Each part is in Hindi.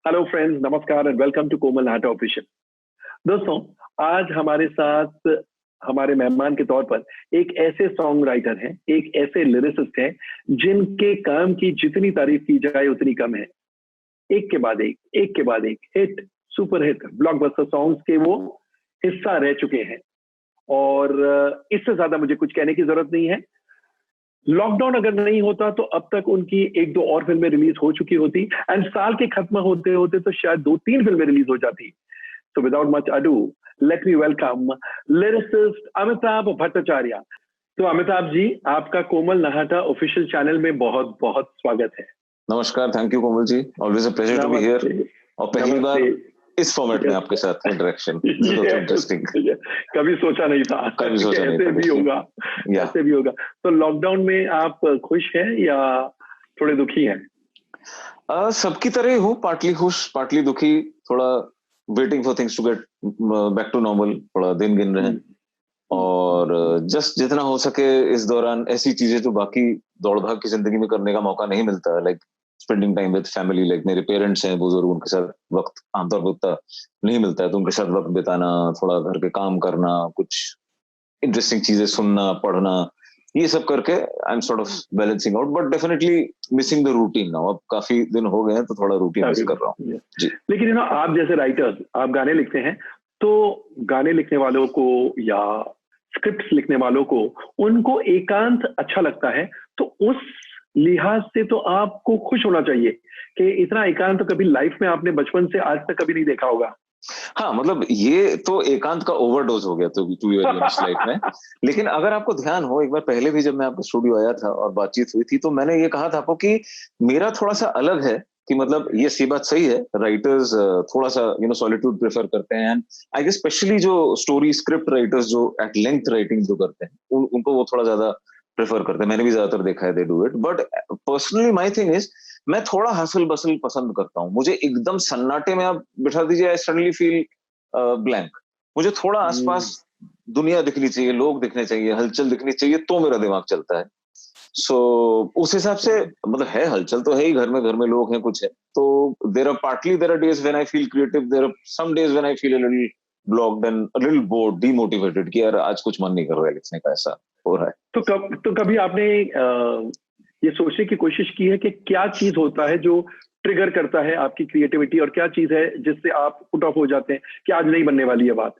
हेलो फ्रेंड्स, नमस्कार and welcome to Komal Nahata official. दोस्तों, आज हमारे साथ हमारे मेहमान के तौर पर एक ऐसे सॉन्ग राइटर हैं, एक ऐसे लिरिसिस्ट हैं जिनके काम की जितनी तारीफ की जाए उतनी कम है। एक के बाद एक hit, super hit, blockbuster songs के वो हिस्सा रह चुके हैं और इससे ज्यादा मुझे कुछ कहने की जरूरत नहीं है। लॉकडाउन अगर नहीं होता तो अब तक उनकी एक दो और फिल्में रिलीज हो चुकी होती एंड साल के खत्म होते होते तो शायद दो तीन फिल्में रिलीज हो जाती। So without much ado, let me welcome lyricist Amitabh Bhattacharya. तो अमिताभ जी, आपका कोमल नहाटा ऑफिशियल चैनल में बहुत बहुत स्वागत है। नमस्कार, thank you Komal ji, always a pleasure to be here. और पहली बार इस फॉर्मेट में आपके साथ इंटरेक्शन, इंटरेस्टिंग। कभी सोचा नहीं था ऐसे भी होगा, ऐसे भी होगा। तो लॉकडाउन में आप खुश हैं या थोड़े दुखी हैं? सबकी तरह हूँ, पार्टली खुश पार्टली दुखी, थोड़ा waiting for things to get back to normal, थोड़ा दिन गिन रहे हैं और जस्ट जितना हो सके इस दौरान ऐसी चीजें जो बाकी दौड़ भाग की जिंदगी में करने का मौका नहीं मिलता, like spending time with family. Like मेरे पेरेंट्स हैं बुजुर्ग, उनके साथ वक्त आमतौर पर उतना नहीं मिलता है, तो उनके साथ वक्त बिताना, थोड़ा घर के काम करना, कुछ इंटरेस्टिंग चीजें सुनना, पढ़ना, ये सब करके I am sort of balancing out, but definitely missing the routine now. अब काफी दिन हो गए हैं तो थोड़ा रूटीन मिस कर रहा हूँ जी। लेकिन आप जैसे राइटर्स, आप गाने लिखते हैं, तो गाने लिखने वालों को या स्क्रिप्ट्स लिखने वालों को उनको एकांत अच्छा लगता है, तो उस लिहाज से तो आपको खुश होना चाहिए कि इतना एकांत तो कभी लाइफ में आपने बचपन से आज तक कभी नहीं देखा होगा। हाँ, मतलब ये तो एकांत का ओवरडोज हो गया तो to be very honest life में। लेकिन अगर आपको ध्यान हो, एक बार पहले भी जब मैं आपके स्टूडियो आया था और बातचीत हुई थी, तो मैंने ये कहा था आपको कि मेरा थोड़ा सा अलग है, कि मतलब ये सी बात सही है, राइटर्स थोड़ा सा सॉलिट्यूड प्रेफर करते हैं, एंड आई गेस स्पेशली जो स्टोरी स्क्रिप्ट राइटर्स जो एट लेंथ राइटिंग जो करते हैं उनको वो थोड़ा ज्यादा प्रेफर करते हैं। मैंने भी ज्यादातर देखा है they do it, but personally my thing is मैं थोड़ा हसल बसल पसंद करता हूँ। मुझे एकदम सन्नाटे में आप बिठा दीजिए, आई सडनली फील ब्लैंक। मुझे थोड़ा आसपास दुनिया दिखनी चाहिए, लोग दिखने चाहिए, हलचल दिखनी चाहिए, तो मेरा दिमाग चलता है। सो उस हिसाब से मतलब है, हलचल तो है ही, घर में लोग हैं, कुछ है, तो there are partly there are days when I feel creative, there are some days when I feel a little blocked and a little bored, demotivated, कि यार आज कुछ मन नहीं कर रहा है लिखने का, ऐसा हो रहा है। तो कभी आपने ये सोचने की कोशिश की है कि क्या चीज होता है जो ट्रिगर करता है आपकी क्रिएटिविटी, और क्या चीज है जिससे आप पुट ऑफ हो जाते हैं कि आज नहीं बनने वाली है बात?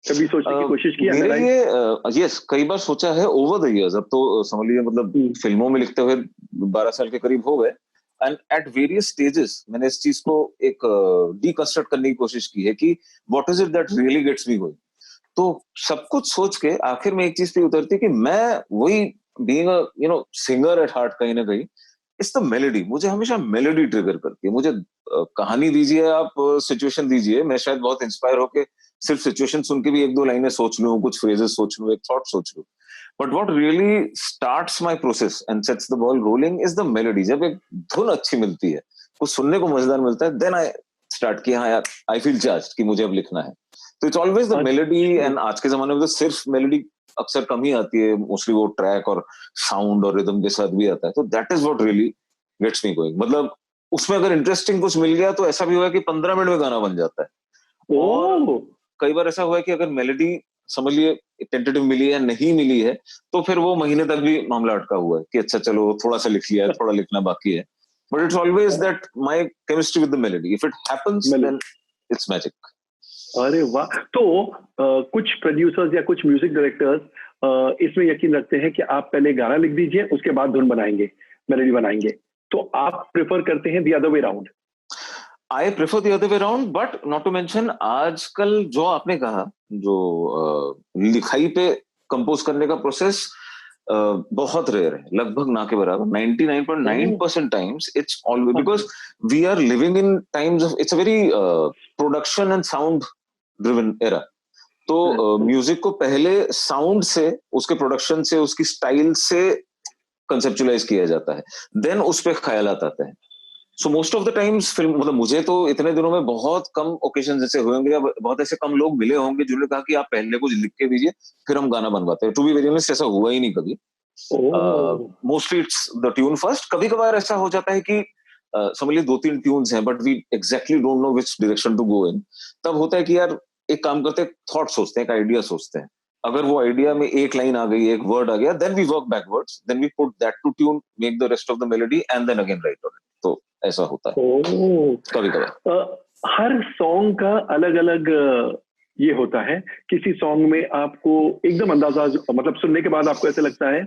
कभी सोचने की कोशिश की है? मेरे लिए यस, कई बार सोचा है ओवर द इयर्स। अब तो समझ लीजिए, मतलब फिल्मों में लिखते हुए 12 साल के करीब हो गए, एंड एट वेरियस स्टेजेस मैंने इस चीज को एक डीकंस्ट्रक्ट करने की कोशिश की है कि what is it that really gets me going. तो सब कुछ सोच के आखिर में एक चीज पे उतरती है कि मैं वही, being a singer at heart, कहीं ना कहीं इट्स द मेलोडी। मुझे हमेशा मेलोडी ट्रिगर करती है। मुझे कहानी दीजिए, आप सिचुएशन दीजिए, मैं शायद बहुत इंस्पायर होके सिर्फ सिचुएशन सुन के भी एक दो लाइनें सोच लूं, कुछ फ्रेजेस सोच लूं, एक थॉट सोच लूं, but what really starts my process and sets the ball rolling is the melody. जब एक धुन अच्छी मिलती है, कुछ सुनने को मजेदार मिलता है, देन आई स्टार्ट किया, हाँ यार आई फील चार्ज्ड कि मुझे अब लिखना है। तो it's always the melody. And आज के जमाने में तो सिर्फ मेलोडी अक्सर कम ही आती है, मोस्टली वो ट्रैक और साउंड और रिदम के साथ भी आता है। तो that is what really gets me going. मतलब उसमें अगर इंटरेस्टिंग कुछ मिल गया तो ऐसा भी हुआ कि 15 मिनट में गाना बन जाता है। और कई बार ऐसा हुआ है कि अगर मेलोडी समझ लिए टेंटेटिव मिली है, नहीं मिली है, तो फिर वो महीने तक भी मामला अटका हुआ है कि अच्छा चलो थोड़ा सा लिख लिया, थोड़ा लिखना बाकी है। But it's always that my chemistry with the melody, if it happens then it's magic. अरे वाह! तो कुछ प्रोड्यूसर्स या कुछ म्यूजिक डायरेक्टर्स इसमें यकीन रखते हैं कि आप पहले गाना लिख दीजिए, उसके बाद धुन बनाएंगे, मेलोडी बनाएंगे। तो आप प्रेफर करते हैं the other way round? I prefer the other way round, but not to mention आजकल जो आपने कहा, जो लिखाई पे कंपोज करने का प्रोसेस बहुत रेयर है, लगभग ना के बराबर। 99.9% times it's always, because we are living in times of, it's a very production and sound driven era. तो म्यूजिक को पहले साउंड से, उसके प्रोडक्शन से, उसकी स्टाइल से कंसेप्चुलाइज किया जाता है, देन उस पे ख्यालात आते हैं। So most of the times film, मतलब मुझे तो इतने दिनों में बहुत कम ओकेजन ऐसे हुए होंगे, बहुत ऐसे कम लोग मिले होंगे जिन्होंने कहा कि आप पहले कुछ लिख के दीजिए फिर हम गाना बनवाते हैं। टू बी वेरी ऑनेस्ट, ऐसा हुआ ही नहीं कभी। Mostly it's the tune first. कभी कभार ऐसा हो जाता है कि समझ लीजिए 2-3 ट्यून्स हैं but we exactly don't know which direction to go in, तब होता है कि यार एक काम करते हैं, थॉट सोचते हैं, एक आइडिया सोचते हैं, अगर वो आइडिया में एक लाइन आ गई, एक वर्ड आ गया, then we work backwards, then we put that to tune, make the rest of the melody and then again write on it. तो ऐसा होता है कभी कभार। हर सॉन्ग का अलग अलग ये होता है। किसी सॉन्ग में आपको एकदम अंदाजा, मतलब सुनने के बाद आपको ऐसे लगता है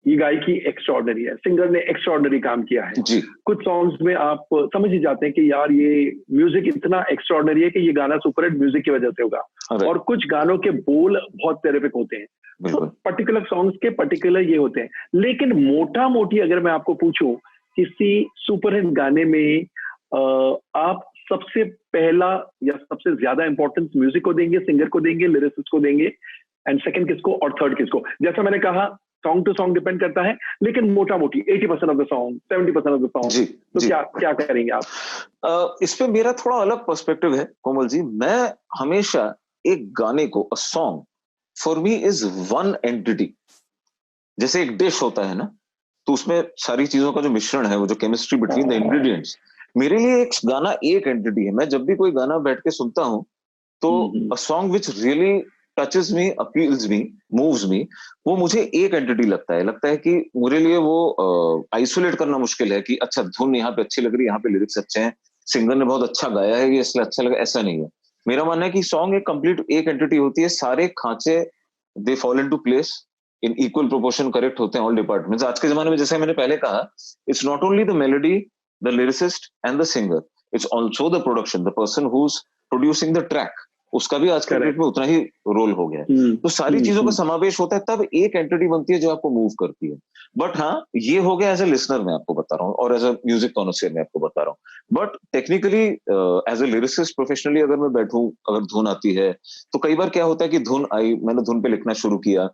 ये गायकी एक्स्ट्रॉर्डनरी है, सिंगर ने एक्स्ट्रॉर्डनरी काम किया है। जी। कुछ सॉन्ग्स में आप समझ ही जाते हैं कि यार ये म्यूजिक इतना एक्स्ट्रॉर्डनरी है कि ये गाना सुपरहिट म्यूजिक की वजह से होगा। और कुछ गानों के बोल बहुत टेरिफिक होते हैं। तो पर्टिकुलर सॉन्ग्स के पर्टिकुलर ये होते हैं। लेकिन मोटा मोटी अगर मैं आपको पूछूं किसी सुपरहिट गाने में आप सबसे पहला या सबसे ज्यादा इंपॉर्टेंस म्यूजिक को देंगे, सिंगर को देंगे, लिरिसिस्ट को देंगे, एंड सेकंड किसको और थर्ड किसको? जैसा मैंने कहा सॉन्ग टू सॉन्ग डिपेंड करता है, लेकिन मोटा मोटी 80% of the song, 70% of the song, तो जी। क्या करेंगे आप? इस पे मेरा थोड़ा अलग पर्सपेक्टिव है कोमल जी। मैं हमेशा एक गाने को, a song for me is one entity. जैसे एक डिश होता है ना, तो उसमें सारी चीजों का जो मिश्रण है, वो जो केमिस्ट्री बिटवीन द इंग्रेडिएंट्स, मेरे लिए एक गाना एक एंटिटी है। मैं जब भी कोई गाना बैठ के सुनता हूँ तो a song which really touches me, appeals me, moves me, वो मुझे एक एंटिटी लगता है कि मेरे लिए वो आइसोलेट करना मुश्किल है कि अच्छा धुन यहाँ पे अच्छी लग रही है, यहाँ पे लिरिक्स अच्छे हैं, सिंगर ने बहुत अच्छा गाया है, ये इसलिए अच्छा लगा, ऐसा नहीं है। मेरा मानना है कि सॉन्ग एक कंप्लीट एक एंटिटी होती है, सारे खांचे they fall into place in equal proportion, correct होते हैं ऑल डिपार्टमेंट्स। आज के जमाने में जैसे मैंने पहले कहा, it's not only the melody, the lyricist and the singer, it's also the production, the person who is producing the track, उसका भी आज के डेट में उतना ही रोल हो गया है। तो सारी चीजों का समावेश होता है, तब एक एंटिटी बनती है जो आपको मूव करती है। बट हाँ, ये हो गया एज ए लिसनर मैं आपको बता रहा हूँ, और एज ए म्यूजिक कॉनोसियर मैं आपको बता रहा हूँ। But technically as a lyricist professionally अगर मैं बैठूं, अगर धुन आती है, तो कई बार क्या होता है कि धुन आई, मैंने धुन पे लिखना शुरू किया,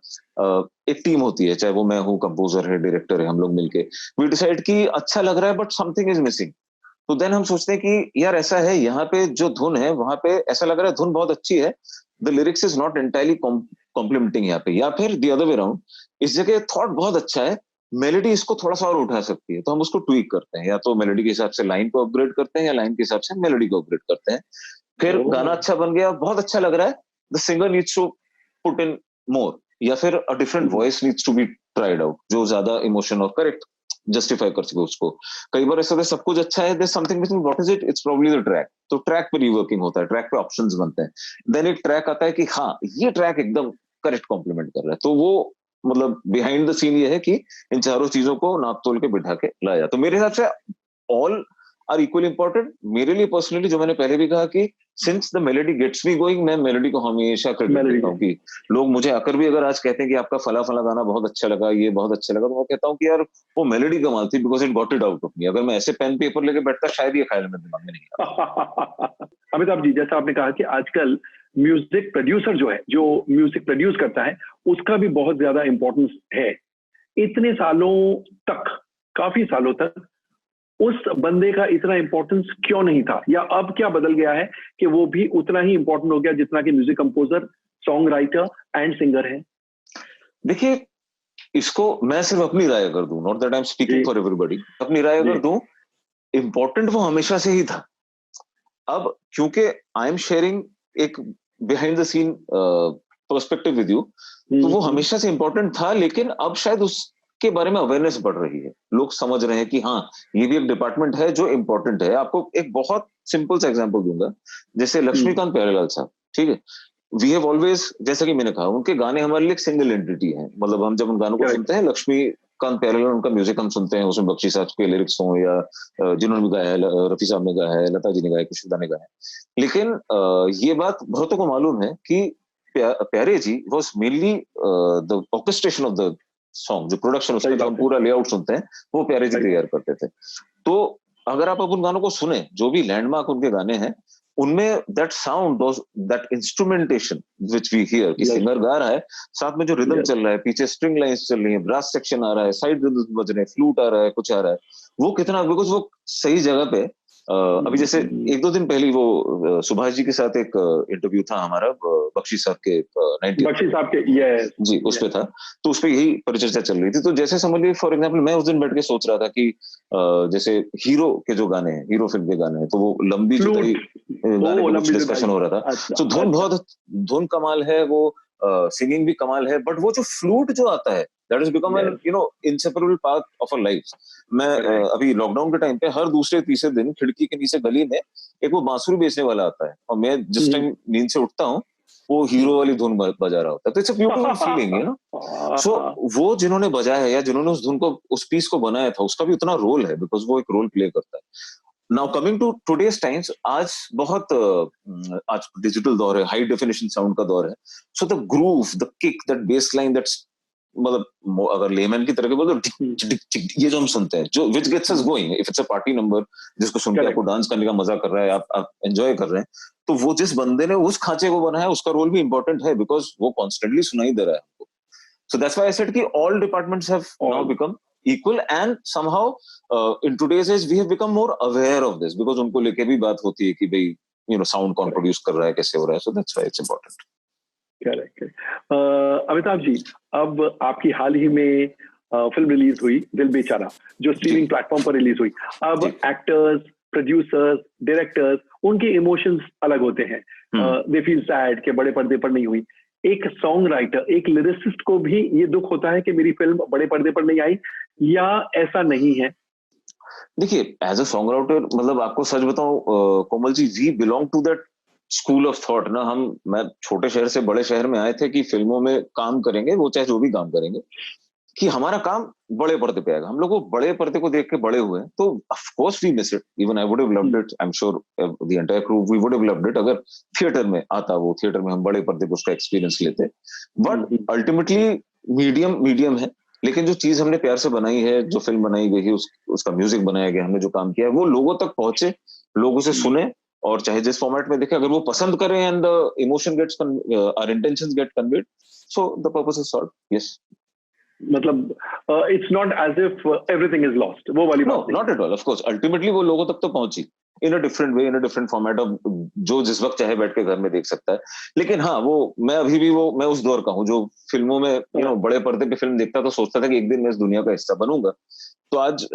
एक टीम होती है, चाहे वो मैं हूँ, कंपोजर है, डायरेक्टर है, हम लोग मिलके वी डिसाइड कि अच्छा लग रहा है बट समथिंग इज मिसिंग। तो देन हम सोचते हैं कि यार ऐसा है, यहाँ पे जो धुन है वहां पे ऐसा लग रहा है धुन बहुत अच्छी है, the lyrics is not entirely complementing यहाँ पे, या फिर द अदर वे अराउंड, इस जगह थॉट बहुत अच्छा है, मेलोडी इसको थोड़ा सा और उठा सकती है, तो हम उसको ट्वीक करते हैं, या तो मेलोडी के हिसाब से लाइन को अपग्रेड करते हैं, या लाइन के हिसाब से मेलोडी को अपग्रेड करते हैं। फिर गाना अच्छा बन गया, बहुत अच्छा लग रहा है, the singer needs to put in more, या फिर a different voice needs to be tried out, जो ज्यादा इमोशन और करेक्ट जस्टिफाई कर सके उसको। कई बार ऐसा होता है सब कुछ अच्छा है, there's something missing, what is it? It's probably the track। तो ट्रैक पे रिवर्किंग होता है, ट्रैक पे ऑप्शंस बनते हैं, देन एक ट्रैक आता है कि हाँ ये ट्रैक एकदम करेक्ट कॉम्प्लीमेंट कर रहा है, तो वो मतलब बिहाइंड द सीन ये है कि इन चारों चीजों को नाप तोल के बिठा के लाया। तो मेरे हिसाब से ऑल आर इक्वली इंपॉर्टेंट। मेरे लिए पर्सनली, जो मैंने पहले भी कहा कि since the melody gets me going, मैं मेलोडी को हमेशा क्रेडिट देता हूँ। कि लोग मुझे आकर भी अगर आज कहते हैं कि आपका फला फला गाना बहुत अच्छा लगा, ये बहुत अच्छा लगा, तो मैं कहता हूँ कि यार वो मेलोडी कमाल थी, because it got it out of me. अगर मैं ऐसे पेन पेपर लेके बैठता, शायद ये ख्याल मेरे दिमाग में नहीं आता। अमिताभ जी, जैसा आपने कहा कि आजकल म्यूजिक प्रोड्यूसर जो है, जो म्यूजिक प्रोड्यूस करता है, उसका भी बहुत ज्यादा इंपॉर्टेंस है। इतने सालों तक, काफी सालों तक उस बंदे का इतना इंपॉर्टेंस क्यों नहीं था, या अब क्या बदल गया है कि वो भी उतना ही इंपॉर्टेंट हो गया जितना कि music composer, song writer and singer है? देखिए, इसको मैं सिर्फ अपनी राय अगर दूं, not that I am speaking for everybody, अपनी राय अगर दूं, इंपॉर्टेंट वो हमेशा से ही था। अब क्योंकि आई एम शेयरिंग एक behind the scene perspective with you, तो वो हमेशा से इंपॉर्टेंट था, लेकिन अब शायद उसके बारे में अवेयरनेस बढ़ रही है, लोग समझ रहे हैं कि हाँ ये भी एक डिपार्टमेंट है जो इंपॉर्टेंट है। आपको एक बहुत सिंपल सा एग्जांपल दूंगा, जैसे लक्ष्मीकांत प्यारेलाल साहब, ठीक है, वी हैव ऑलवेज, जैसा कि मैंने कहा, उनके गाने हमारे लिए एक सिंगल एंटिटी है। मतलब हम जब उन गानों को सुनते हैं, लक्ष्मीकांत प्यारेलाल उनका म्यूजिक हम सुनते हैं, उसमें बख्शी साहब के लिरिक्स हों, या जिन्होंने भी गाया है, रफी साहब ने गाया है, लता जी ने गाया है, खुशबुदा ने गाया है। लेकिन ये बात बहुतों को मालूम है कि Pyare ji was mainly the orchestration of the song, जो प्रोडक्शन उसका, जो हम पूरा लेआउट सुनते हैं, वो प्यारे जी तैयार करते थे। तो अगर आप उन गानों को सुने, जो भी लैंडमार्क उनके गाने हैं, उनमें that sound, that instrumentation which we hear, कि सिंगर गा रहा है, साथ में जो रिदम चल रहा है, पीछे स्ट्रिंग लाइंस चल रही है, ब्रास सेक्शन आ रहा है, साइड रिदम्स बज रहे हैं, फ्लूट आ रहा है, कुछ आ रहा है, वो कितना, बिकॉज वो सही जगह पे अभी जैसे एक दो दिन पहले वो सुभाष जी के साथ एक इंटरव्यू था हमारा बख्शी साहब के 90 बख्शी साहब के, यस जी उस पे था। तो उस पे यही परिचर्चा चल रही थी। तो जैसे समझ लीजिए फॉर एग्जांपल मैं उस दिन बैठ के सोच रहा था कि जैसे हीरो के जो गाने हैं, हीरो फिल्म के गाने हैं, तो वो लंबी जुदाई गाने पे कुछ डिस्कशन हो रहा था। तो धुन कमाल है, वो सिंगिंग भी कमाल है, बट वो जो फ्लूट जो आता है that is become an inseparable part of a life. मैं अभी लॉकडाउन के टाइम पे हर दूसरे तीसरे दिन खिड़की के नीचे गली में एक वो बांसुरी बेचने वाला आता है, और मैं जिस टाइम नींद से उठता हूँ वो हीरो वाली धुन बजा रहा होता है। तो इट्स अ ब्यूटीफुल फीलिंग, सो वो जिन्होंने बजाया है या जिन्होंने उस धुन को, उस पीस को बनाया था, उसका भी उतना रोल है, बिकॉज वो एक रोल प्ले करता है। Now coming to today's times, आज बहुत आज डिजिटल दौर है, हाई डेफिनेशन साउंड का दौर है। So the groove, the kick, that base line, that's मतलब अगर लेमैन की तरह के बोलो ये जो हम सुनते हैं, जो which gets us going, if it's a party number जिसको सुन के आपको डांस करने का मजा कर रहा है, आप एंजॉय कर रहे हैं, तो वो जिस बंदे ने उस खांचे को बनाया उसका रोल भी इंपॉर्टेंट है, बिकॉज वो कॉन्स्टेंटली सुनाई दे रहा है हमको। So that's why I said कि all departments have now become equal, and somehow in today's age we have become more aware of this, because उनको लेके भी बात होती है कि भाई साउंड कौन प्रोड्यूस कर रहा है, कैसे हो रहा है। so that's why it's important. Correct. Amitabh ji, अब आपकी हाल ही में फिल्म रिलीज हुई दिल बेचारा, जो स्ट्रीमिंग प्लेटफॉर्म पर रिलीज हुई। अब एक्टर्स, प्रोड्यूसर्स, डायरेक्टर्स, उनके इमोशंस अलग होते हैं। दे फील सैड कि बड़े पर्दे पर नहीं हुई। एक सॉन्ग राइटर, एक लिरिसिस्ट को भी ये दुख होता है कि मेरी फिल्म बड़े पर्दे पर नहीं आई, या ऐसा नहीं है? देखिए, एज अ सॉन्ग राइटर, मतलब आपको सच बताऊं Komal ji, we belong to that school of thought ना। मैं छोटे शहर से बड़े शहर में आए थे कि फिल्मों में काम करेंगे, वो चाहे जो भी काम करेंगे, कि हमारा काम बड़े पर्दे पे आएगा। हम लोग वो बड़े पर्दे को देख के बड़े हुए हैं, तो of course we miss it. Even I would have loved it, I am sure the entire crew we would have loved it, अगर थिएटर में आता, वो थिएटर में हम बड़े पर्दे पे उसका एक्सपीरियंस लेते। बट अल्टीमेटली मीडियम है, लेकिन जो चीज हमने प्यार से बनाई है, जो फिल्म बनाई गई है, उसका म्यूजिक बनाया गया, हमने जो काम किया है, वो लोगों तक पहुंचे, लोग उसे सुने, और चाहे जिस फॉर्मेट में देखे, अगर वो पसंद करें and the emotion gets our intentions get conveyed, so the purpose is solved. Yes, मतलब it's not as if everything is lost, वो वाली बात नहीं। Not at all. Of course ultimately वो लोगों तक तो पहुंची in a different way, in a different format of, जो जिस वक्त चाहे बैठ के घर में देख सकता है। लेकिन हाँ, वो मैं अभी भी मैं उस दौर का हूँ जो फिल्मों में बड़े पर्दे पे फिल्म देखता तो सोचता था कि एक दिन मैं इस दुनिया का हिस्सा बनूंगा। तो आज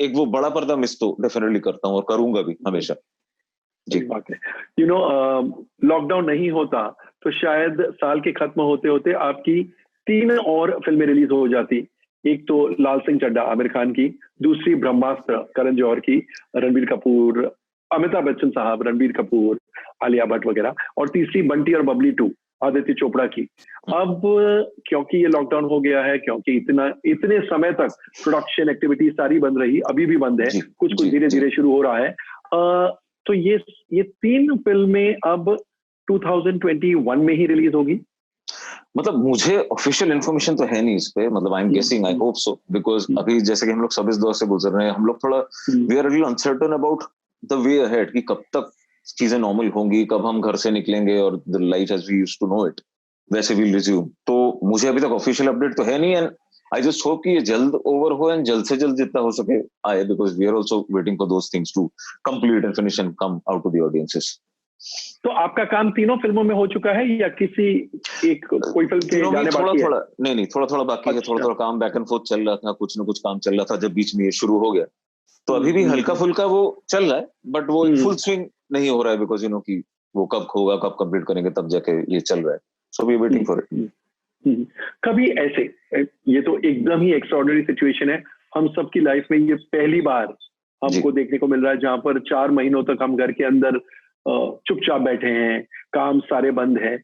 एक वो बड़ा पर्दा मिस तो डेफिनेटली करता हूँ और करूंगा भी हमेशा। जी, बात है। लॉकडाउन नहीं होता तो शायद साल के खत्म होते होते आपकी 3 और फिल्में रिलीज हो जाती। एक तो लाल सिंह चड्ढा आमिर खान की, दूसरी ब्रह्मास्त्र करण जौहर की, रणबीर कपूर, अमिताभ बच्चन साहब, रणबीर कपूर, आलिया भट्ट वगैरह, और तीसरी बंटी और बबली 2 आदित्य चोपड़ा की। अब क्योंकि ये लॉकडाउन हो गया है, क्योंकि इतने समय तक प्रोडक्शन एक्टिविटी सारी बंद रही, अभी भी बंद है, कुछ धीरे धीरे शुरू हो रहा है। तो ये 3 फिल्में अब 2021 में ही रिलीज होगी। मतलब मुझे ऑफिशियल इन्फॉर्मेशन तो है नहीं इस पे, मतलब I am guessing, I hope so, because अभी जैसे कि हम लोग सब इस दौर से गुजर रहे हैं, हम लोग थोड़ा we are really uncertain about the way ahead, कि कब तक चीजें नॉर्मल होंगी, कब हम घर से निकलेंगे और the life as we used to know it वैसे विल रिज्यूम। तो मुझे अभी तक ऑफिशियल अपडेट तो है नहीं, एंड आई जस्ट होप कि ये जल्द ओवर हो एंड जल्द से जल्द जितना हो सके आए, because we are also waiting for those things to complete and finish and come out to the audiences. तो आपका काम तीनों फिल्मों में हो चुका है, या किसी एक कोई फिल्म के गाने बाकी है? नहीं, थोड़ा बाकी है। थोड़ा काम बैक एंड फोर्थ चल रहा था, कुछ ना कुछ काम चल रहा था जब बीच में ये शुरू हो गया। तो अभी भी हल्का फुल्का वो चल रहा है, बट वो फुल स्विंग नहीं हो रहा है, बिकॉज कि वो कब होगा, कब कंप्लीट करेंगे, तब जाके ये चल रहा है। So we are waiting for it. कभी ऐसे, ये तो एकदम ही एक्स्ट्राऑर्डिनरी सिचुएशन है, हम सबकी लाइफ में ये पहली बार हमको देखने को मिल रहा है, जहां पर 4 महीनों तक हम घर के अंदर चुपचाप बैठे हैं, काम सारे बंद है।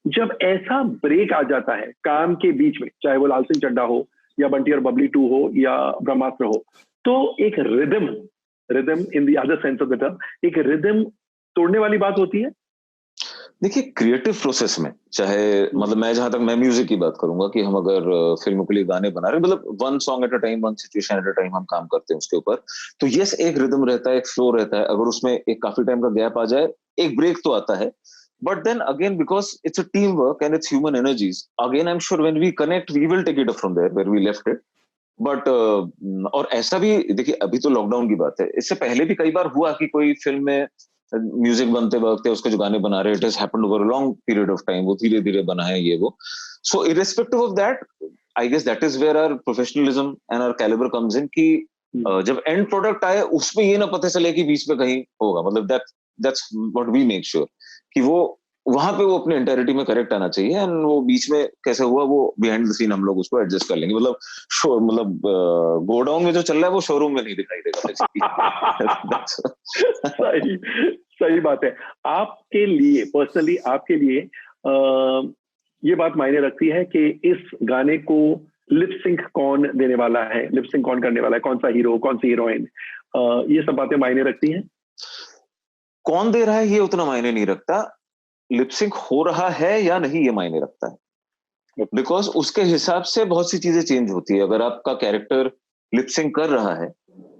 जब ऐसा ब्रेक आ जाता है काम के बीच में, चाहे वो लाल सिंह चड्ढा हो, या बंटी और बबली 2 हो, या ब्रह्मास्त्र हो, तो एक rhythm in the other sense of the term, एक रिदम तोड़ने वाली बात होती है। देखिए, क्रिएटिव प्रोसेस में, चाहे मतलब मैं जहां तक मैं म्यूजिक की बात करूंगा, कि हम अगर फिल्मों के लिए गाने बना रहे हैं, मतलब one song at a time, one situation at a time हम काम करते हैं उसके ऊपर, तो यस, एक रिदम रहता है, एक फ्लो रहता है। अगर उसमें एक काफी टाइम का गैप आ जाए, एक ब्रेक तो आता है, but then again because it's a team work and it's human energies, again I am sure when we connect we will take it up from there where we left it. But और ऐसा भी देखिए, अभी तो लॉकडाउन की बात है, इससे पहले भी कई बार हुआ कि कोई फिल्म में म्यूजिक बनते वक्त उसके जो गाने बना रहे, it has happened over a long period of time, वो धीरे धीरे बना है ये वो. So irrespective of that, I guess that is where our professionalism and our calibre comes in, कि जब एंड प्रोडक्ट आए उसमें ये ना पता चले कि बीच में कहीं होगा, मतलब that's what we make sure कि वो वहां पे वो अपने एंटायरिटी में करेक्ट आना चाहिए, एंड वो बीच में कैसे हुआ वो बिहाइंड द सीन हम लोग उसको एडजस्ट कर लेंगे. मतलब शो मतलब गोडाउन में जो चल रहा है वो शोरूम में नहीं दिखाई देगा. सही सही बात है. आपके लिए पर्सनली, आपके लिए ये बात मायने रखती है कि इस गाने को लिप सिंक कौन देने वाला है, लिप सिंक कौन करने वाला है, कौन सा हीरो, कौन सी हीरोइन, ये सब बातें मायने रखती हैं? कौन दे रहा है ये उतना मायने नहीं रखता, लिपसिंक हो रहा है या नहीं ये मायने रखता है. बिकॉज उसके हिसाब से बहुत सी चीजें चेंज होती है. अगर आपका कैरेक्टर लिपसिंक कर रहा है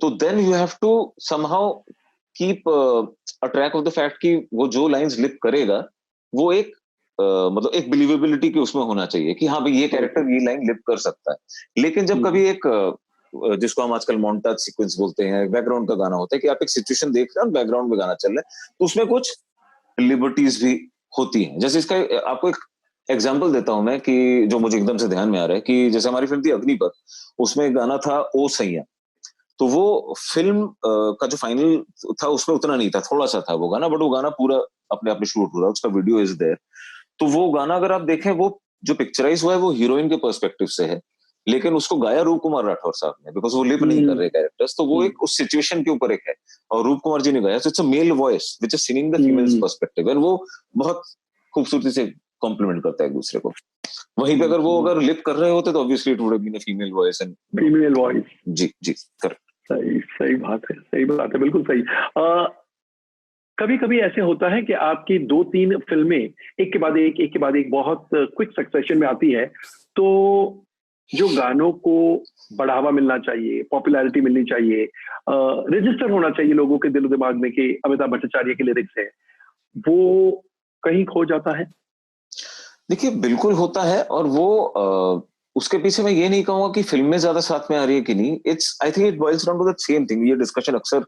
तो then you have to somehow keep a track of the fact कि वो जो लाइंस लिप करेगा वो एक मतलब एक बिलीवेबिलिटी के उसमें होना चाहिए कि हाँ भाई ये कैरेक्टर ये लाइन लिप कर सकता है. लेकिन जब कभी एक जिसको हम आजकल मोन्टाज सीक्वेंस बोलते हैं, बैकग्राउंड का गाना होता है कि आप एक सिचुएशन देख रहे हैं, बैकग्राउंड में गाना चल रहा है, तो उसमें कुछ लिबर्टीज भी होती हैं. जैसे इसका आपको एक एग्जांपल देता हूं मैं, कि जो मुझे एकदम से ध्यान में आ रहा है, कि जैसे हमारी फिल्म थी अग्निपथ, उसमें एक गाना था ओ सैया. तो वो फिल्म का जो फाइनल था उसमें उतना नहीं था, थोड़ा सा था वो गाना, बट वो गाना पूरा अपने आप में शूट हो रहा है, उसका वीडियो इज देयर. तो वो गाना अगर आप देखें, वो जो पिक्चराइज हुआ है वो हीरोइन के पर्सपेक्टिव से है, लेकिन उसको गाया रूप कुमार राठौर साहब ने, बिकॉज वो लिप नहीं कर रहे कैरेक्टर्स, तो वो एक उस सिचुएशन के ऊपर एक है, और रूप कुमार जी ने गाया. तो it's a male voice which is singing the females perspective, and वो बहुत खूबसूरती से कॉम्प्लीमेंट करता है एक दूसरे को. वहीं पे अगर लिप कर रहे होते तो obviously it would have been a female voice and female voice. जी जी करेक्ट. सही सही बात है, सही बात है, बिल्कुल सही. कभी कभी ऐसे होता है कि आपकी 2-3 फिल्में एक के बाद एक बहुत क्विक सक्सेशन में आती है, तो जो गानों को बढ़ावा मिलना चाहिए, पॉपुलैरिटी मिलनी चाहिए, रजिस्टर होना चाहिए लोगों के दिलो दिमाग में कि अमिताभ भट्टाचार्य के लिरिक्स है, वो कहीं खो जाता है. देखिए बिल्कुल होता है, और वो उसके पीछे मैं ये नहीं कहूंगा कि फिल्में ज्यादा साथ में आ रही है कि नहीं. It's I think it boils down to the same thing. ये डिस्कशन अक्सर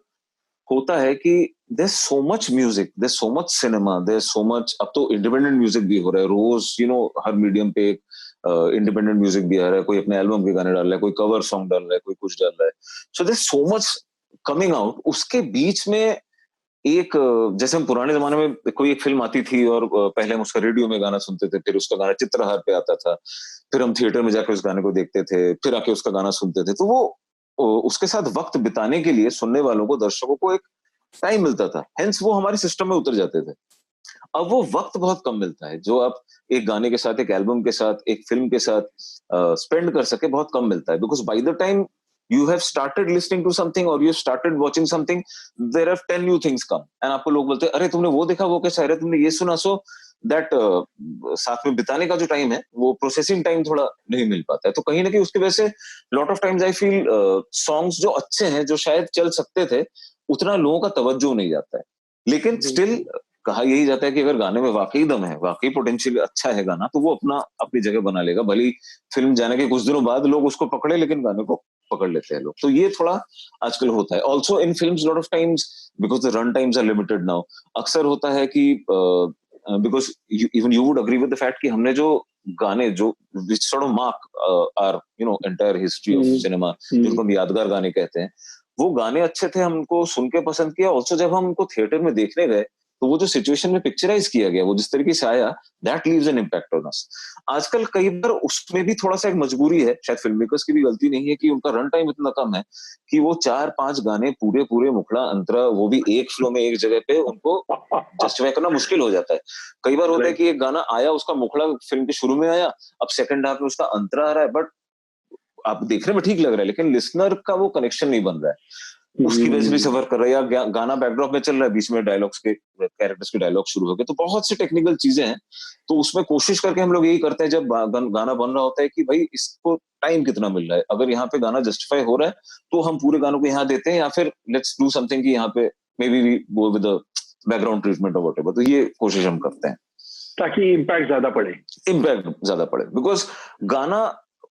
होता है कि there so much music, there so much cinema, there so much. अब तो इंडिपेंडेंट म्यूजिक भी हो रहा है रोज, हर मीडियम पे इंडिपेंडेंट म्यूजिक भी आ रहा है. कोई अपने एल्बम के गाने डाल रहा है, कोई कवर सॉन्ग डाल रहा है, कोई कुछ डाल रहा है. So there so much coming out. उसके बीच में एक जैसे हम पुराने जमाने में कोई एक फिल्म आती थी और पहले हम उसका रेडियो में गाना सुनते थे, फिर उसका गाना चित्रहार पे आता था, फिर हम थिएटर में जाकर उस गाने को देखते थे, फिर आके उसका गाना सुनते थे. तो वो उसके साथ वक्त बिताने के लिए सुनने वालों को, दर्शकों को एक टाइम मिलता था, हेंस वो हमारे सिस्टम में उतर जाते थे. अब वो वक्त बहुत कम मिलता है जो आप एक गाने के साथ, एक एल्बम के साथ, एक फिल्म के साथ स्पेंड कर सके, बहुत कम मिलता है. Because by the time you have started listening to something or you have started watching something, there are 10 new things come, and आपको लोग बोलते हैं अरे तुमने वो देखा, वो कैसा है, अरे तुमने ये सुना. सो दैट साथ में बिताने का जो टाइम है, वो प्रोसेसिंग टाइम थोड़ा नहीं मिल पाता है. तो कहीं ना कहीं उसकी वजह से lot of times I feel songs जो अच्छे हैं, जो शायद चल सकते थे, उतना लोगों का तवज्जो नहीं जाता है. लेकिन स्टिल कहा यही जाता है कि अगर गाने में वाकई दम है, वाकई पोटेंशियल अच्छा है गाना, तो वो अपनी जगह बना लेगा. भले फिल्म जाने के कुछ दिनों बाद लोग उसको पकड़े, लेकिन गाने को पकड़ लेते हैं लोग. तो ये थोड़ा आजकल होता है. Also in films lot of times, because the run times are limited now, अक्सर होता है कि because even you would agree with the fact कि हमने जो गाने जो which sort of mark our entire history of cinema, जिनको हम यादगार गाने कहते हैं, वो गाने अच्छे थे, हमको सुन के पसंद किया. ऑल्सो जब हम उनको थिएटर में देखने गए, तो वो जो सिचुएशन में पिक्चराइज किया गया, वो जिस तरीके से आया, that leaves an impact on us. आजकल कई बार उसमें भी थोड़ा सा एक मजबूरी है, शायद फिल्म मेकर्स की भी गलती नहीं है, कि उनका रन टाइम इतना कम है कि वो 4-5 गाने पूरे पूरे मुखड़ा अंतरा, वो भी एक फ्लो में एक जगह पे, उनको जस्टिफाई करना मुश्किल हो जाता है. कई बार होता है कि एक गाना आया, उसका मुखड़ा फिल्म के शुरू में आया, अब सेकंड हाफ में उसका अंतरा आ रहा है, बट आप देखने में ठीक लग रहा है, लेकिन लिसनर का वो कनेक्शन नहीं बन रहा है. उसकी वजह से भी सफर कर रहा है, या गाना बैकड्रॉप में चल रहा है, बीच में डायलॉग्स के, कैरेक्टर्स के डायलॉग शुरू हो गए. तो बहुत सी टेक्निकल चीजें हैं. तो उसमें कोशिश करके हम लोग यही करते हैं, जब गाना बन रहा होता है, कि भाई इसको टाइम कितना मिल रहा है. अगर यहाँ पे गाना जस्टिफाई हो रहा है, तो हम पूरे गानों को यहाँ देते हैं, या फिर लेट्स डू समथिंग कि यहाँ पे maybe we go with background treatment और व्हाटएवर. तो ये कोशिश हम करते हैं ताकि इम्पैक्ट ज्यादा पड़े. बिकॉज गाना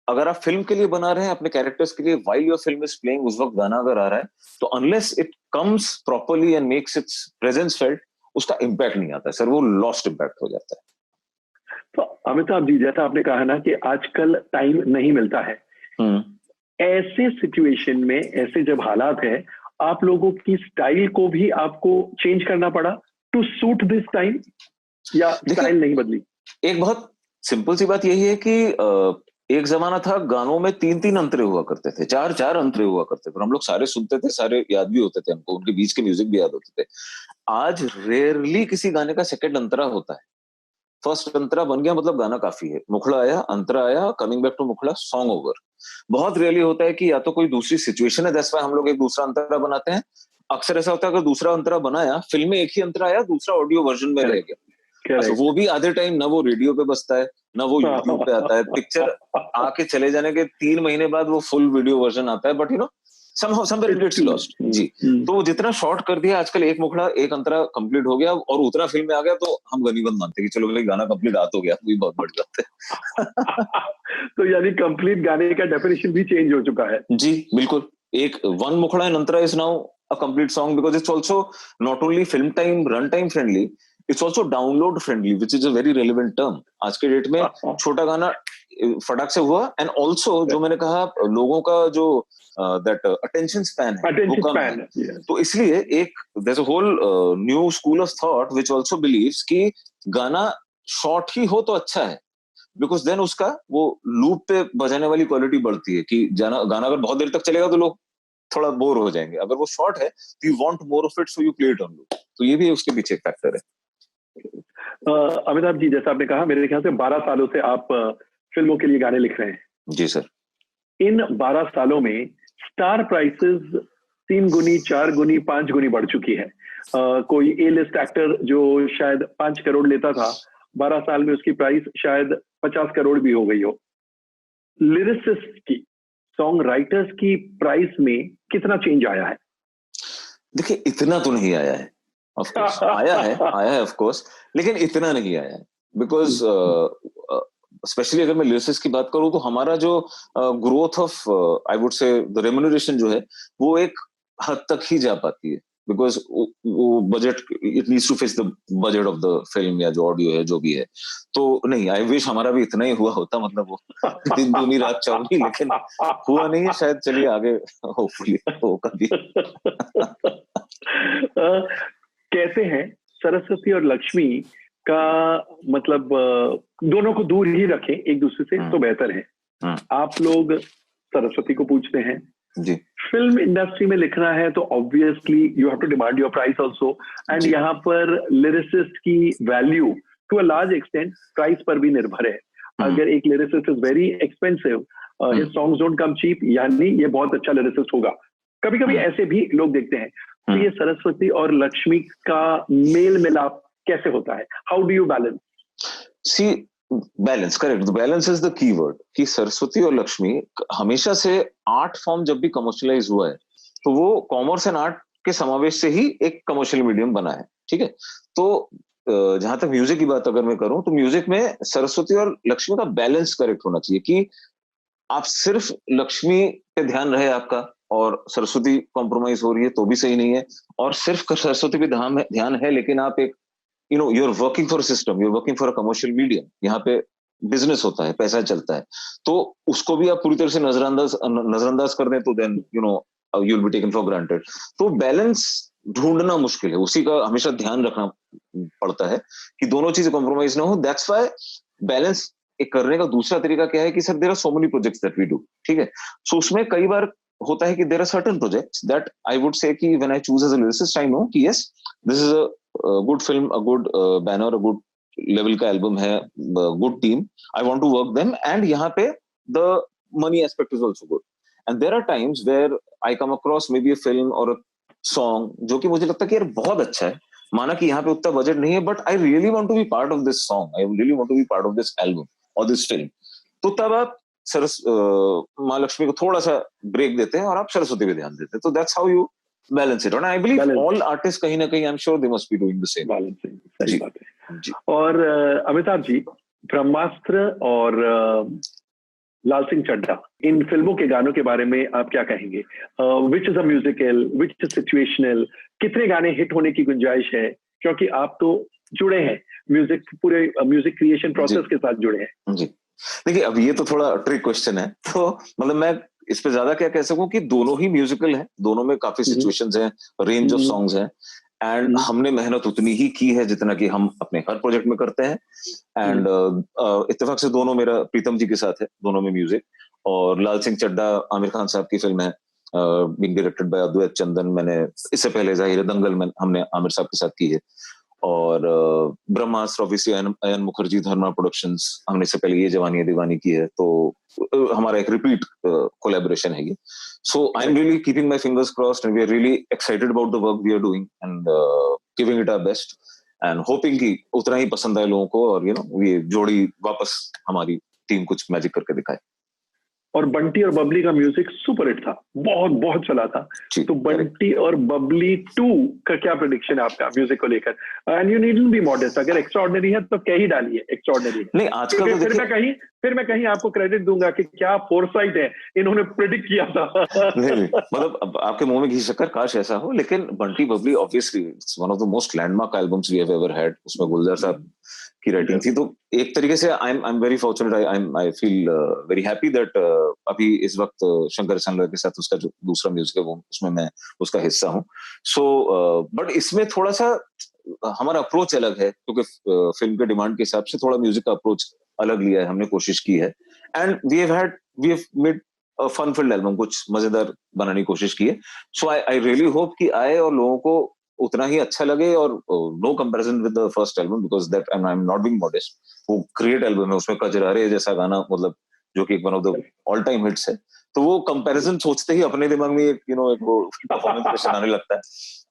अगर आप फिल्म के लिए बना रहे हैं अपने कैरेक्टर्स के लिए, while your film is playing, उस वक्त गाना अगर आ रहा है, तो unless it comes properly and makes it's presence felt, उसका इम्पैक्ट नहीं आता है सर, वो लॉस्ट इम्पैक्ट हो जाता है। तो अमिताभ जी, जैसा आपने कहा ना कि आजकल टाइम नहीं मिलता है, ऐसे सिचुएशन में, ऐसे जब हालात है, आप लोगों की स्टाइल को भी आपको चेंज करना पड़ा टू सूट दिस टाइम, या स्टाइल नहीं बदली? एक बहुत सिंपल सी बात यही है कि एक जमाना था गानों में 3-3 अंतरे हुआ करते थे, 4-4 अंतरे हुआ करते थे, और हम लोग सारे सुनते थे, सारे याद भी होते थे हमको, उनके बीच के म्यूजिक भी याद होते थे। आज रेयरली किसी गाने का सेकंड अंतरा होता है। फर्स्ट अंतरा बन गया मतलब गाना काफी है, मुखड़ा आया, अंतरा आया, कमिंग बैक टू मुखड़ा, सॉन्ग ओवर। बहुत रेयरली होता है कि या तो कोई दूसरी सिचुएशन है, दैट्स व्हाई हम लोग एक दूसरा अंतरा बनाते हैं। अक्सर ऐसा होता है अगर दूसरा अंतरा बनाया, फिल्म में एक ही अंतरा आया, दूसरा ऑडियो वर्जन में रह गया। अच्छा, वो भी आधे टाइम ना वो रेडियो पे बजता है ना वो यूट्यूब पे आता है, पिक्चर आके चले जाने के 3 महीने बाद वो फुल वीडियो वर्जन आता है, but somehow somewhere it gets lost जी। तो जितना शॉर्ट कर दिया आजकल, एक मुखड़ा एक अंतरा कंप्लीट हो गया और उतना फिल्म में आ गया, तो हम गनीमत मानते हैं कि चलो भाई गाना कंप्लीट आ तो गया, भी बहुत बड़ी बात है। तो यानी कंप्लीट गाने का डेफिनेशन भी चेंज हो चुका है जी, बिल्कुल। एक वन मुखड़ा and Antara is now a complete song, because it's also not only film time run time friendly, it's also download friendly, which is a very relevant term आज के डेट में। छोटा गाना फटाक से हुआ, एंड ऑल्सो जो मैंने कहा, लोगों का जो दैट अटेंशन स्पैन है वो कम है, तो इसलिए एक there is a whole new school of thought which also believes कि गाना शॉर्ट ही हो तो अच्छा है, बिकॉज देन उसका वो लूप पे बजाने वाली क्वालिटी बढ़ती है, कि गाना अगर बहुत देर तक चलेगा तो लोग थोड़ा बोर हो जाएंगे, अगर वो शॉर्ट है तो you want more of it, so you play it on loop. तो ये भी उसके पीछे एक फैक्टर है। अमिताभ जी, जैसा आपने कहा, मेरे ख्याल से 12 सालों से आप फिल्मों के लिए गाने लिख रहे हैं। जी सर। इन 12 सालों में स्टार प्राइसेस 3 गुनी, 4 गुनी, 5 गुनी बढ़ चुकी है। कोई ए लिस्ट एक्टर जो शायद 5 करोड़ लेता था, 12 साल में उसकी प्राइस शायद 50 करोड़ भी हो गई हो। लिरिसिस्ट की, सॉन्ग राइटर्स की प्राइस में कितना चेंज आया है? देखिए, इतना तो नहीं आया है, ऑफ कोर्स आया है ऑफ कोर्स, लेकिन इतना नहीं आया है, बिकॉज स्पेशली अगर मैं लिरिसिस्ट की बात करूं तो हमारा जो ग्रोथ ऑफ आई वुड से द रेम्यूनरेशन जो है, वो एक हद तक ही जा पाती है, बिकॉज वो budget, it needs to face the budget of the film या जो ऑडियो है जो भी है। तो नहीं, आई विश हमारा भी इतना ही हुआ होता, मतलब वो दिन दूनी रात चौनी, लेकिन हुआ नहीं है शायद। चलिए आगे होपफुली हो कभी। कहते हैं सरस्वती और लक्ष्मी का मतलब दोनों को दूर ही रखें एक दूसरे से तो बेहतर है। आप लोग सरस्वती को पूछते हैं जी। फिल्म इंडस्ट्री में लिखना है तो obviously you have to demand your price also, and यहाँ पर लिरिसिस्ट की value to a large extent price पर भी निर्भर है। अगर एक lyricist is very expensive, his songs don't come cheap, यानी ये बहुत अच्छा लिरिसिस्ट होगा। कभी कभी ऐसे भी लोग देखते हैं। तो ये सरस्वती और लक्ष्मी का मेल मिलाप कैसे होता है? How do you balance? See, balance, correct, balance is the keyword. कि सरस्वती और लक्ष्मी हमेशा से आर्ट फॉर्म जब भी कमर्शियलाइज हुआ है तो वो कॉमर्स एंड आर्ट के समावेश से ही एक कमर्शियल मीडियम बना है, ठीक है। तो जहां तक म्यूजिक की बात अगर मैं करूं तो म्यूजिक में सरस्वती और लक्ष्मी का बैलेंस करेक्ट होना चाहिए, कि आप सिर्फ लक्ष्मी पे ध्यान रहे आपका और सरस्वती कॉम्प्रोमाइज हो रही है तो भी सही नहीं है, और सिर्फ सरस्वती पे ध्यान है लेकिन आप एक you are working for system, you are working for a commercial medium, यहाँ पे बिजनेस होता है, पैसा चलता है, तो उसको भी आप पूरी तरह से नजरअंदाज कर दें तो then you will be taken for granted. तो बैलेंस ढूंढना मुश्किल है, उसी का हमेशा ध्यान रखना पड़ता है कि दोनों चीजें कॉम्प्रोमाइज ना हो। दैट्स व्हाई बैलेंस एक करने का दूसरा तरीका क्या है कि sir there are so many projects that we do, ठीक है। सो उसमें कई बार होता है कि there are certain projects that I would say कि when I choose as a lyricist I know कि yes this is a good film, a good banner, a good level का एल्बम है, good team, I want to work them, and यहाँ पे the money aspect is also good. And there are times where I come across maybe a film और अ सॉन्ग जो कि मुझे लगता है कि यार बहुत अच्छा है, माना कि यहाँ पे उतना बजट नहीं है, but I really want to be part of this song, I really want to be part of this album और दिस फिल्म। तो तब आप माँ लक्ष्मी को थोड़ा सा ब्रेक देते हैं और आप सरस्वती पे ध्यान देते हैं। तो that's how you balance it, और आई बिलीव ऑल आर्टिस्ट कहीं ना कहीं आई am sure they must be doing the same balancing. सही बात है जी। और अमिताभ जी, ब्रह्मास्त्र और लाल सिंह चड्ढा, इन फिल्मों के गानों के बारे में आप क्या कहेंगे? Which is a musical, which is situational, कितने गाने हिट होने की गुंजाइश है? क्योंकि आप तो जुड़े हैं म्यूजिक, पूरे म्यूजिक क्रिएशन प्रोसेस के साथ जुड़े हैं। जी देखिए, अब ये तो थोड़ा ट्रिक क्वेश्चन है, तो मतलब मैं इस पे ज्यादा क्या कह सकूं कि दोनों ही म्यूजिकल हैं, दोनों में काफी सिचुएशंस हैं, रेंज ऑफ सॉन्ग्स हैं, एंड हमने मेहनत उतनी ही की है जितना कि हम अपने हर प्रोजेक्ट में करते हैं। एंड इत्तेफाक से दोनों मेरा प्रीतम जी के साथ है, दोनों में म्यूजिक। और लाल सिंह चड्ढा आमिर खान साहब की फिल्म है, बीइंग डायरेक्टेड बाय अद्वैत चंदन। मैंने इससे पहले जाहिर दंगल में हमने आमिर साहब के साथ की है। और ब्रह्मास्त्र ऑब्वियसली अयन मुखर्जी धर्मा प्रोडक्शंस, हमने इससे पहले ये जवानी है दीवानी की है, तो हमारा एक रिपीट कोलैबोरेशन है ये। So I am really keeping my fingers crossed and we are really excited about the work we are doing and giving it our best and hoping कि उतना ही पसंद आए लोगों को, और ये जोड़ी वापस हमारी टीम कुछ मैजिक करके दिखाए। और बंटी और बबली का म्यूजिक सुपर हिट था, बहुत बहुत चला था। तो बंटी और बबली 2 का क्या प्रेडिक्शन है आपका म्यूजिक को लेकर? And you needn't B modest, अगर एक्स्ट्राऑर्डिनरी है तो कह ही डालिए एक्स्ट्राऑर्डिनरी है। नहीं आजकल फिर मैं कहीं आपको क्रेडिट दूंगा कि क्या फोरसाइट है, इन्होंने प्रेडिक्ट किया था। नहीं मतलब आपके मुंह में घी शक्कर, काश ऐसा हो। लेकिन Bunty Babli obviously it's one of the most landmark albums we have ever had. उसमें गुलजार साहब की राइटिंग थी, तो एक तरीके से I am very fortunate, I feel very happy that अभी इस वक्त शंकर संगर के साथ उसका जो दूसरा म्यूजिक है वो उसमें मैं उसका हिस्सा हूँ। सो बट इसमें थोड़ा सा हमारा अप्रोच अलग है, क्योंकि फिल्म के डिमांड के हिसाब से थोड़ा म्यूजिक का अप्रोच अलग लिया है हमने, कोशिश की है। And we have made a fun filled album, कुछ मजेदार बनाने की कोशिश की है। सो आई रियली होप कि आए और लोगों को उतना ही अच्छा लगे। और no comparison with the first album because that I am not being modest, वो ग्रेट एल्बम है। उसमें कजरारे जैसा गाना, मतलब जो कि एक one of the all time hits है, तो वो कंपैरिजन सोचते ही अपने दिमाग में एक एक वो परफॉर्मेंस क्वेश्चन आने लगता है।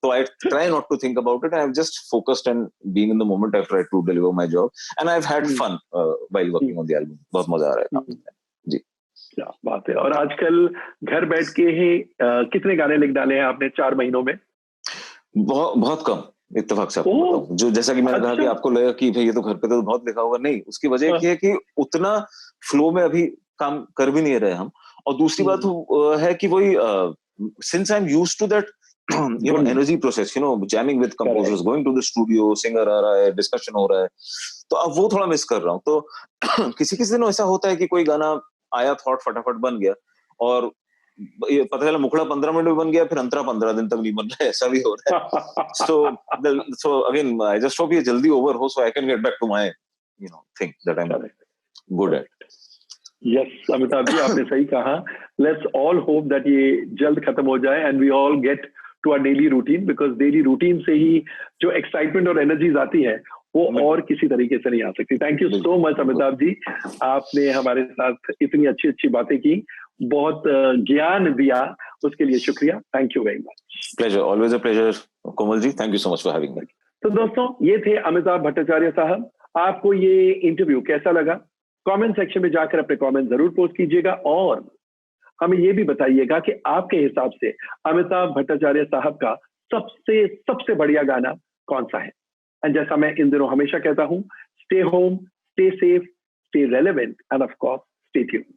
तो I try not to think about it, I have just focused and being in the moment, I try to deliver my job and I have had fun while working on the album. बहुत मजा आ रहा है जी। क्या बात है। और आजकल घर बैठ के ही कितने गाने लिख डाले हैं आपने 4 महीनों में? बहुत कम, इत्तेफाक से आपको बताऊं, जो जैसा कि मैंने कहा कि आपको लगा कि भाई ये तो घर पे तो बहुत लिखा होगा, नहीं, उसकी वजह ये है कि उतना फ्लो में अभी काम कर भी नहीं रहे हम। और दूसरी बात है कि वही since I am used to that energy process, jamming with composers, going to the studio, singer आ रहा है, डिस्कशन हो रहा है, तो अब वो थोड़ा मिस कर रहा हूँ। तो किसी किसी दिन ऐसा होता है कि कोई गाना आया, थॉट फटाफट बन गया, और ये पता चला मुखड़ा 15 मिनट में बन गया, फिर अंतरा 15 दिन तक नहीं बन रहा है, ऐसा भी हो रहा है। So again I just hope ये जल्दी ओवर हो, so I can get back to my thing that I am good at. Yes Amitabh ji, आपने सही कहा। लेट्स ऑल होप दैट ये जल्द खत्म हो जाए and we all get to our daily routine, because daily routine से ही जो एक्साइटमेंट और एनर्जीज आती है वो और किसी तरीके से नहीं आ सकती। Thank you so much Amitabh ji, आपने हमारे साथ इतनी अच्छी अच्छी बातें की, बहुत ज्ञान दिया, उसके लिए शुक्रिया। Thank you very much. Pleasure, always a pleasure Komal ji, thank you so much for having me. तो दोस्तों, ये थे अमिताभ भट्टाचार्य साहब। आपको ये इंटरव्यू कैसा लगा? कमेंट सेक्शन में जाकर अपने कमेंट जरूर पोस्ट कीजिएगा और हमें ये भी बताइएगा कि आपके हिसाब से अमिताभ भट्टाचार्य साहब का सबसे सबसे बढ़िया गाना कौन सा है। एंड जैसा मैं इन दिनों हमेशा कहता हूं, stay home, stay safe, stay relevant end of course stay tuned.